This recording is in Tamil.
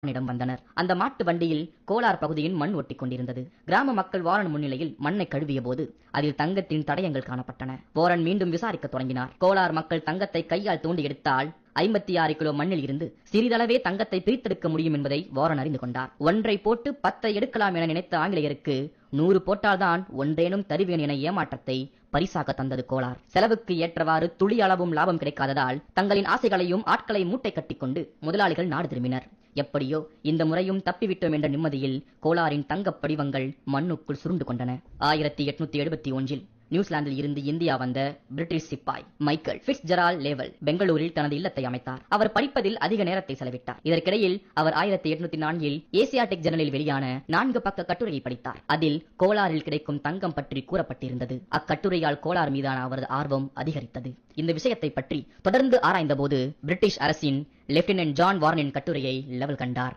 வாரனிடம் வந்தனர். அந்த மாட்டு வண்டியில் கோலார் பகுதியின் மண் ஒட்டிக் கொண்டிருந்தது. கிராம மக்கள் வாரன் முன்னிலையில் மண்ணை கழுவிய போது அதில் தங்கத்தின் தடயங்கள் காணப்பட்டன. வாரன் மீண்டும் விசாரிக்க தொடங்கினார். கோலார் மக்கள் தங்கத்தை கையால் தோண்டி எடுத்தால் 56 கிலோ மண்ணில் இருந்து சிறிதளவே தங்கத்தை பிரித்தெடுக்க முடியும் என்பதை வாரன் அறிந்து கொண்டார். ஒன்றை போட்டு 10 எடுக்கலாம் என நினைத்த ஆங்கிலேயருக்கு 100 போட்டால்தான் ஒன்றேனும் தருவேன் என ஏமாற்றத்தை பரிசாக தந்தது கோலார். செலவுக்கு ஏற்றவாறு துளி அளவும் லாபம் கிடைக்காததால் தங்களின் ஆசைகளையும் ஆட்களை மூட்டை கட்டிக்கொண்டு முதலாளிகள் நாடு திரும்பினர். எப்படியோ இந்த முறையும் தப்பிவிட்டோம் என்ற நிம்மதியில் கோலாரின் தங்கப் படிவங்கள் மண்ணுக்குள் சுருண்டு கொண்டன. 1871 நியூசிலாந்தில் இருந்து இந்தியா வந்த பிரிட்டிஷ் சிப்பாய் மைக்கேல் ஃபிட்ஸ்ஜெரால்ட் லேவல் பெங்களூரில் தனது இல்லத்தை அமைத்தார். அவர் படிப்பதில் அதிக நேரத்தை செலவிட்டார். இதற்கிடையில் அவர் 1804 ஏசியாட்டிக் ஜர்னலில் வெளியான 4 பக்க கட்டுரையை படித்தார். அதில் கோலாரில் கிடைக்கும் தங்கம் பற்றி கூறப்பட்டிருந்தது. அக்கட்டுரையால் கோலார் மீதான அவரது ஆர்வம் அதிகரித்தது. இந்த விஷயத்தை பற்றி தொடர்ந்து ஆராய்ந்த போது பிரிட்டிஷ் அரசின் லெப்டினன்ட் ஜான் வாரனின் கட்டுரையை லெவல் கண்டார்.